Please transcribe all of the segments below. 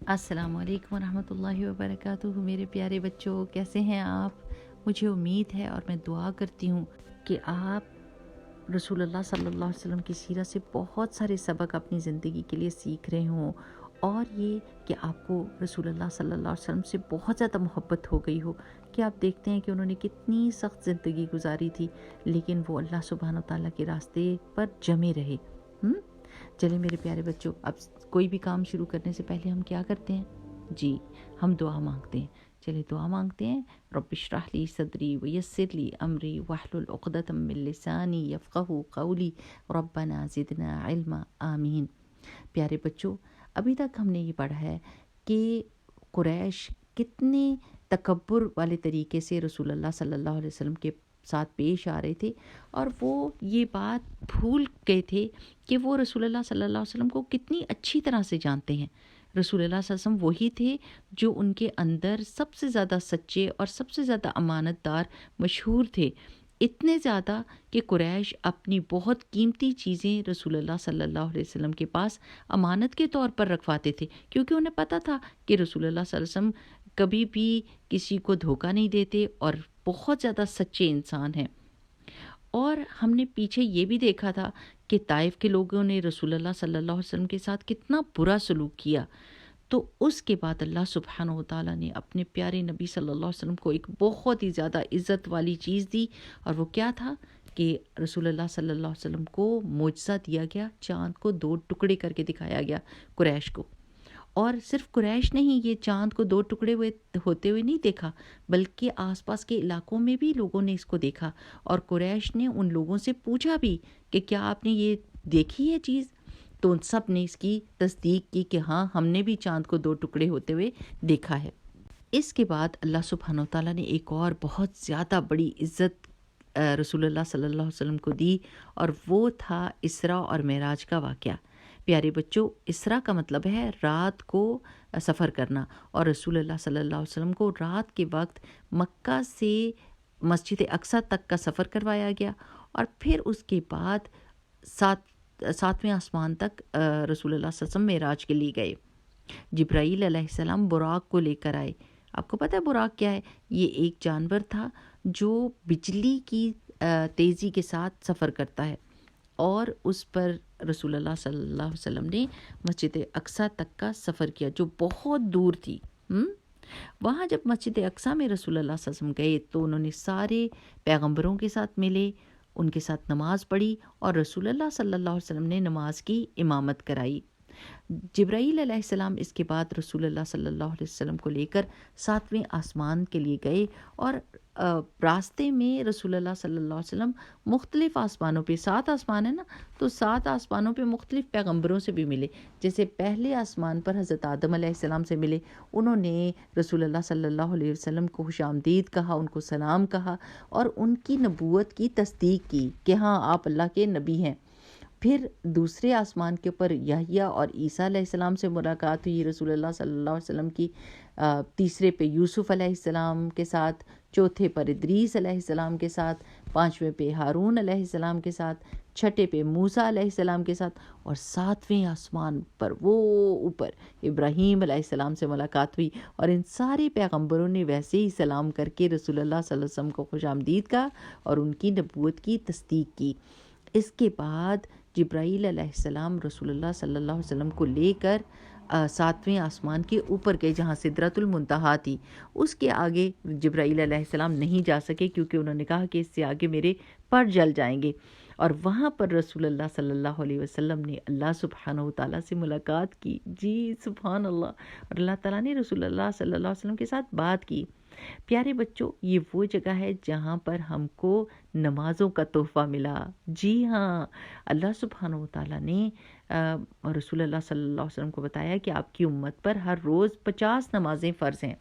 अस्सलाम वालेकुम रहमतुल्लाहि व बरकातुहू। मेरे प्यारे बच्चों, कैसे हैं आप? मुझे उम्मीद है और मैं दुआ करती हूँ कि आप रसूलुल्लाह सल्लल्लाहु अलैहि वसल्लम की सीरत से बहुत सारे सबक अपनी ज़िंदगी के लिए सीख रहे हों, और ये कि आपको रसूलुल्लाह सल्लल्लाहु अलैहि वसल्लम से बहुत ज़्यादा मोहब्बत हो गई हो कि आप देखते हैं कि उन्होंने कितनी सख्त ज़िंदगी गुजारी थी, लेकिन वो अल्लाह सुब्हान व तआला के रास्ते पर जमे रहे। चलिए मेरे प्यारे बच्चों, अब कोई भी काम शुरू करने से पहले हम क्या करते हैं? जी, हम दुआ मांगते हैं। चलिए दुआ मांगते हैं। रब्बिश्रह ली सदरी वयस्सिर ली अमरी वहलुल उक़दतम मिन लिसानी यफ़क़हू क़ौली रब्बना ज़िदना इल्मा आमीन। प्यारे बच्चों, अभी तक हमने ये पढ़ा है कि कुरैश कितने तकब्बुर वाले तरीके से रसूलुल्लाह सल्लल्लाहु अलैहि वसल्लम के साथ पेश आ रहे थे, और वो ये बात भूल गए थे कि वो रसूलुल्लाह सल्लल्लाहु अलैहि वसल्लम को कितनी अच्छी तरह से जानते हैं। रसूलुल्लाह सल्लल्लाहु अलैहि वसल्लम वही थे जो उनके अंदर सबसे ज़्यादा सच्चे और सबसे ज़्यादा अमानतदार मशहूर थे। इतने ज़्यादा कि कुरैश अपनी बहुत कीमती चीज़ें रसूलुल्लाह सल्लल्लाहु अलैहि वसल्लम के पास अमानत के तौर पर रखवाते थे, क्योंकि उन्हें पता था कि रसूलुल्लाह सल्लल्लाहु अलैहि वसल्लम कभी भी किसी को धोखा नहीं देते और बहुत ज़्यादा सच्चे इंसान हैं। और हमने पीछे ये भी देखा था कि ताइफ के लोगों ने रसूलुल्लाह सल्लल्लाहु अलैहि वसल्लम के साथ कितना बुरा सलूक किया। तो उसके बाद अल्लाह सुब्हानहु व तआला ने अपने प्यारे नबी सल्लल्लाहु अलैहि वसल्लम को एक बहुत ही ज़्यादा इज़्ज़त वाली चीज़ दी, और वो क्या था कि रसूलुल्लाह सल्लल्लाहु अलैहि वसल्लम को मुअज्ज़ा दिया गया, चाँद को 2 टुकड़े करके दिखाया गया कुरैश को। और सिर्फ कुरैश नहीं, ये चाँद को 2 टुकड़े हुए होते हुए नहीं देखा, बल्कि आसपास के इलाकों में भी लोगों ने इसको देखा, और कुरैश ने उन लोगों से पूछा भी कि क्या आपने ये देखी है चीज़? तो उन सब ने इसकी तस्दीक की कि हाँ, हमने भी चाँद को 2 टुकड़े होते हुए देखा है। इसके बाद अल्लाह सुब्हानहु व तआला ने एक और बहुत ज़्यादा बड़ी इज़्ज़त रसूलुल्लाह सल्लल्लाहु अलैहि वसल्लम को दी, और वो था इसरा और मेराज का वाक़या। प्यारे बच्चों, इसरा का मतलब है रात को सफ़र करना, और रसूलुल्लाह सल्लल्लाहु अलैहि वसल्लम को रात के वक्त मक्का से मस्जिद अक्सा तक का सफ़र करवाया गया, और फिर उसके बाद सातवें आसमान तक रसूलुल्लाह सल्लल्लाहु अलैहि वसल्लम मेराज के लिए गए। जिब्राईल अलैहिस्सलाम बुराक को लेकर आए। आपको पता है बुराक क्या है? ये एक जानवर था जो बिजली की तेज़ी के साथ सफ़र करता है, और उस पर रसूलुल्लाह सल्लल्लाहु अलैहि वसल्लम ने मस्जिद अक्सा तक का सफ़र किया, जो बहुत दूर थी। वहाँ जब मस्जिद अक्सा में रसूलुल्लाह सल्लल्लाहु अलैहि वसल्लम गए, तो उन्होंने सारे पैगंबरों के साथ मिले, उनके साथ नमाज़ पढ़ी, और रसूलुल्लाह सल्लल्लाहु अलैहि वसल्लम ने नमाज की इमामत कराई। जिब्राईल अलैहिस्सलाम इसके बाद रसूलुल्लाह सल्लल्लाहु अलैहि वसल्लम को लेकर 7वें आसमान के लिए गए, और रास्ते में रसूलुल्लाह सल्लल्लाहु अलैहि वसल्लम मुख्तलिफ़ आसमानों पे, 7 आसमान है ना, तो 7 आसमानों पे मुख्तलिफ़ पैगंबरों से भी मिले। जैसे पहले आसमान पर हज़रत आदम अलैहिस्सलाम से मिले, उन्होंने रसूलुल्लाह सल्लल्लाहु अलैहि वसल्लम को खुशामदीद कहा, उनको सलाम कहा, और उनकी नबूवत की तस्दीक की कि हाँ, आप अल्लाह के नबी हैं। फिर दूसरे आसमान के ऊपर याह्या और ईसा अलैहिस्सलाम से मुलाकात हुई रसूलुल्लाह सल्लल्लाहु अलैहि वसल्लम की। तीसरे पे यूसुफ अलैहिस्सलाम के साथ, चौथे पर इदरीस अलैहिस्सलाम के साथ, पांचवें पे हारून अलैहिस्सलाम के साथ, छठे पे मूसा अलैहिस्सलाम के साथ, और 7वें आसमान पर वो ऊपर इब्राहीम अलैहिस्सलाम से मुलाकात हुई। और इन सारे पैगंबरों ने वैसे ही सलाम करके रसूलुल्लाह सल्लल्लाहु अलैहि वसल्लम को खुशामदीद कहा और उनकी नबूवत की तस्दीक की। इसके बाद जिब्राईल अलैहिस्सलाम रसूलुल्लाह सल्लल्लाहु अलैहि वसल्लम को लेकर 7वें आसमान के ऊपर गए, जहाँ सिदरतुल मुंतहा थी। उसके आगे जिब्राईल अलैहिस्सलाम नहीं जा सके, क्योंकि उन्होंने कहा कि इससे आगे मेरे पर जल जाएंगे। और वहाँ पर रसूलुल्लाह सल्लल्लाहु अलैहि वसल्लम ने अल्लाह सुब्हानहु व तआला से मुलाकात की। जी सुभान अल्लाह। और अल्लाह ताला ने रसूलुल्लाह सल्लल्लाहु अलैहि वसल्लम के साथ बात की। प्यारे बच्चों, ये वो जगह है जहाँ पर हमको नमाज़ों का तोहफ़ा मिला। जी हाँ, अल्लाह सुब्हानहु व तआला ने रसूलुल्लाह सल्लल्लाहु अलैहि वसल्लम को बताया कि आपकी उम्मत पर हर रोज़ 50 नमाज़ें फ़र्ज़ हैं।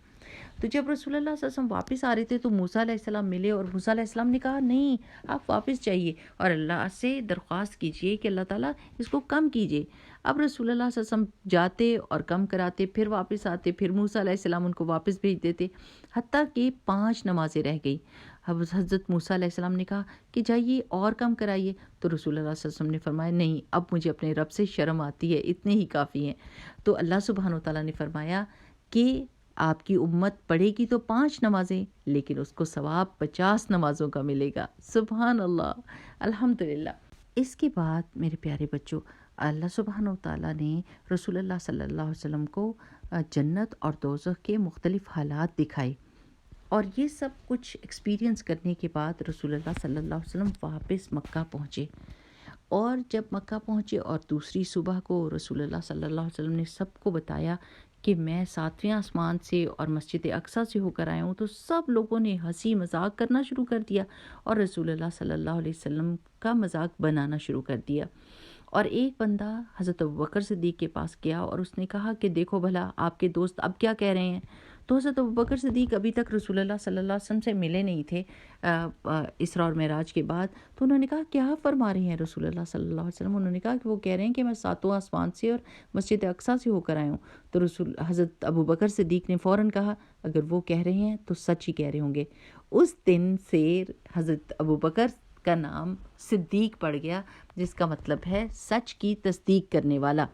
तो जब रसूलुल्लाह सल्लल्लाहु अलैहि वसल्लम वापस आ रहे थे, तो मूसा अलैहिस्सलाम मिले, और मूसा अलैहिस्सलाम ने कहा नहीं, आप वापस जाइए और अल्लाह से दरख्वास्त कीजिए कि अल्लाह ताला इसको कम कीजिए। اب رسول اللہ صلی اللہ علیہ وسلم جاتے اور کم کراتے، پھر واپس آتے، پھر موسیٰ علیہ السلام ان کو واپس بھیج دیتے، حتیٰ کہ 5 نمازیں رہ گئی۔ حضرت موسیٰ علیہ السلام نے کہا کہ جائیے اور کم کرائیے، تو رسول اللہ صلی اللہ علیہ وسلم نے فرمایا نہیں، اب مجھے اپنے رب سے شرم آتی ہے، اتنے ہی کافی ہیں۔ تو اللہ سبحانہ وتعالیٰ نے فرمایا کہ آپ کی امت پڑھے گی تو 5 نمازیں، لیکن اس کو ثواب 50 نمازوں کا ملے گا۔ سبحان اللہ، الحمدللہ۔ اس کے بعد میرے پیارے بچوں، اللہ سبحانہ وتعالیٰ نے رسول اللہ صلی اللہ علیہ وسلم کو جنت اور دوزخ کے مختلف حالات دکھائے، اور یہ سب کچھ ایکسپیرینس کرنے کے بعد رسول اللہ صلی اللہ علیہ وسلم واپس مکہ پہنچے۔ اور جب مکہ پہنچے اور دوسری صبح کو رسول اللہ صلی اللہ علیہ وسلم نے سب کو بتایا کہ میں 7ویں آسمان سے اور مسجد اقصیٰ سے ہو کر آیا ہوں، تو سب لوگوں نے ہنسی مذاق کرنا شروع کر دیا اور رسول اللہ صلی اللہ علیہ وسلم کا مذاق بنانا شروع کر دیا۔ اور ایک بندہ حضرت ابوبکر صدیق کے پاس گیا اور اس نے کہا کہ دیکھو بھلا آپ کے دوست اب کیا کہہ رہے ہیں۔ تو حضرت ابوبکر صدیق ابھی تک رسول اللہ صلی اللہ علیہ وسلم سے ملے نہیں تھے اسراء اور معراج کے بعد، تو انہوں نے کہا کیا فرما رہے ہیں رسول اللہ صلی اللہ علیہ وسلم؟ انہوں نے کہا کہ وہ کہہ رہے ہیں کہ میں 7واں آسمان سے اور مسجد اقصیٰ سے ہو کر آیا ہوں۔ تو حضرت ابوبکر صدیق نے فوراً کہا اگر وہ کہہ رہے ہیں تو سچ ہی کہہ رہے ہوں گے۔ اس دن سے حضرت ابوبکر کا نام صدیق پڑ گیا، جس کا مطلب ہے سچ کی تصدیق کرنے والا۔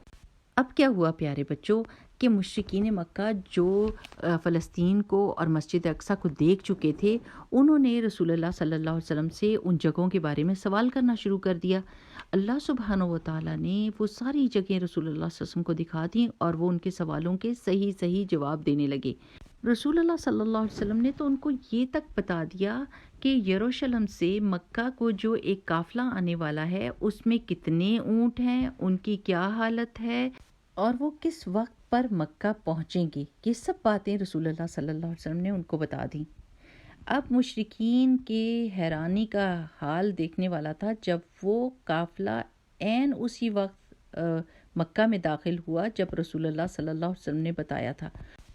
اب کیا ہوا پیارے بچوں کہ مشرکین مکہ جو فلسطین کو اور مسجد اقصیٰ کو دیکھ چکے تھے، انہوں نے رسول اللہ صلی اللہ علیہ وسلم سے ان جگہوں کے بارے میں سوال کرنا شروع کر دیا۔ اللہ سبحانہ و تعالیٰ نے وہ ساری جگہیں رسول اللہ صلی اللہ علیہ وسلم کو دکھا دیں اور وہ ان کے سوالوں کے صحیح جواب دینے لگے۔ رسول اللہ صلی اللہ علیہ وسلم نے تو ان کو یہ تک بتا دیا کہ یروشلم سے مکہ کو جو ایک قافلہ آنے والا ہے اس میں کتنے اونٹ ہیں، ان کی کیا حالت ہے، اور وہ کس وقت پر مکہ پہنچیں گے۔ یہ سب باتیں رسول اللہ صلی اللہ علیہ وسلم نے ان کو بتا دیں۔ اب مشرکین کے حیرانی کا حال دیکھنے والا تھا جب وہ قافلہ عین اسی وقت مکہ میں داخل ہوا جب رسول اللہ صلی اللہ علیہ وسلم نے بتایا تھا،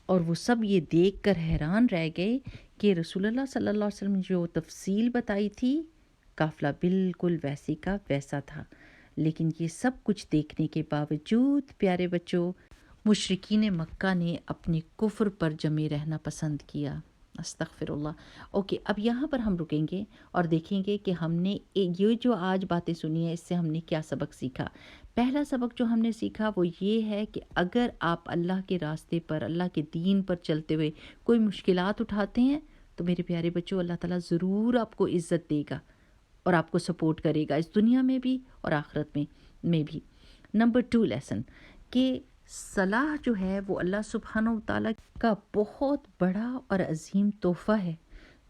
اور وہ سب یہ دیکھ کر حیران رہ گئے کہ رسول اللہ صلی اللہ علیہ وسلم نے جو تفصیل بتائی تھی قافلہ بالکل ویسی کا ویسا تھا۔ لیکن یہ سب کچھ دیکھنے کے باوجود پیارے بچوں، مشرکین مکہ نے اپنے کفر پر جمے رہنا پسند کیا۔ استغفر اللہ۔ اوکے، اب یہاں پر ہم رکیں گے اور دیکھیں گے کہ ہم نے یہ جو آج باتیں سنی ہیں اس سے ہم نے کیا سبق سیکھا۔ پہلا سبق جو ہم نے سیکھا وہ یہ ہے کہ اگر آپ اللہ کے راستے پر، اللہ کے دین پر چلتے ہوئے کوئی مشکلات اٹھاتے ہیں تو میرے پیارے بچوں، اللہ تعالیٰ ضرور آپ کو عزت دے گا اور آپ کو سپورٹ کرے گا اس دنیا میں بھی اور آخرت میں بھی۔ نمبر 2 لیسن کہ صلاح جو ہے وہ اللہ سبحانہ وتعالیٰ کا بہت بڑا اور عظیم تحفہ ہے،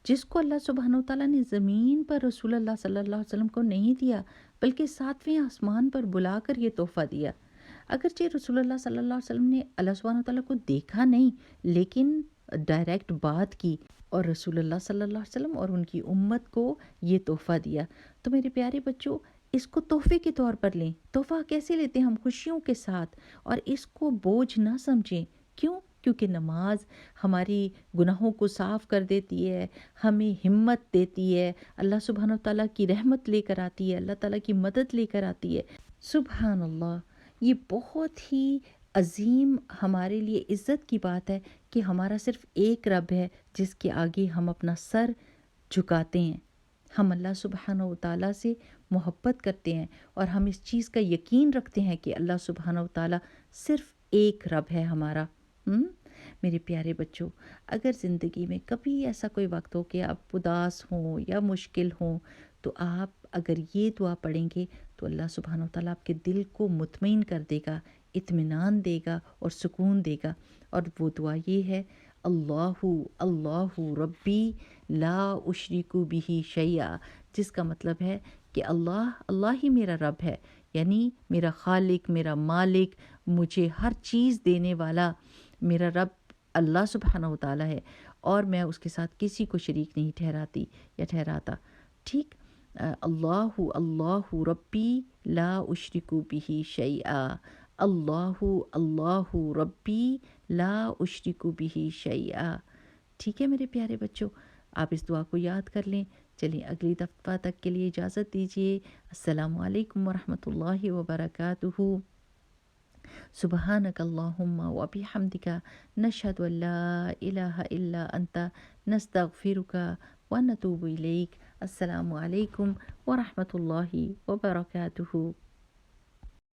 جس کو اللہ سبحانہ وتعالیٰ نے زمین پر رسول اللہ صلی اللہ علیہ وسلم کو نہیں دیا، بلکہ 7ویں آسمان پر بلا کر یہ تحفہ دیا۔ اگرچہ رسول اللہ صلی اللہ علیہ وسلم نے اللہ سبحانہ وتعالیٰ کو دیکھا نہیں، لیکن ڈائریکٹ بات کی اور رسول اللہ صلی اللہ علیہ وسلم اور ان کی امت کو یہ تحفہ دیا۔ تو میرے پیارے بچوں، اس کو تحفے کے طور پر لیں۔ تحفہ کیسے لیتے ہیں؟ ہم خوشیوں کے ساتھ، اور اس کو بوجھ نہ سمجھیں۔ کیوں؟ کیونکہ نماز ہماری گناہوں کو صاف کر دیتی ہے، ہمیں ہمت دیتی ہے، اللہ سبحانہ وتعالیٰ کی رحمت لے کر آتی ہے، اللہ تعالیٰ کی مدد لے کر آتی ہے۔ سبحان اللہ، یہ بہت ہی عظیم ہمارے لیے عزت کی بات ہے کہ ہمارا صرف ایک رب ہے جس کے آگے ہم اپنا سر جھکاتے ہیں۔ ہم اللہ سبحانہ وتعالیٰ سے محبت کرتے ہیں اور ہم اس چیز کا یقین رکھتے ہیں کہ اللہ سبحانہ وتعالیٰ صرف ایک رب ہے ہمارا۔ میرے پیارے بچوں، اگر زندگی میں کبھی ایسا کوئی وقت ہو کہ آپ اداس ہوں یا مشکل ہوں، تو آپ اگر یہ دعا پڑھیں گے تو اللہ سبحانہ وتعالیٰ آپ کے دل کو مطمئن کر دے گا، اطمینان دے گا اور سکون دے گا۔ اور وہ دعا یہ ہے، اللہ اللہ ربی لا اشرک بہ شیئا، جس کا مطلب ہے کہ اللہ ہی میرا رب ہے، یعنی میرا خالق، میرا مالک، مجھے ہر چیز دینے والا میرا رب اللہ سبحانہ وتعالیٰ ہے، اور میں اس کے ساتھ کسی کو شریک نہیں ٹھہراتی یا ٹھہراتا۔ ٹھیک، اللہ اللہ ربی لا اشرک بہ شیئا، اللہ اللہ ربی لا اشرک بہ شیئا۔ ٹھیک ہے میرے پیارے بچوں، آپ اس دعا کو یاد کر لیں۔ چلیں اگلی دفعہ تک کے لیے اجازت دیجیے۔ السلام علیکم ورحمۃ اللہ وبرکاتہ۔ سبحانک اللہم و بحمدک نشہد ان لا الہ الا انت نستغفرک و نتوب الیک۔ السلام علیکم ورحمۃ اللہ وبرکاتہ۔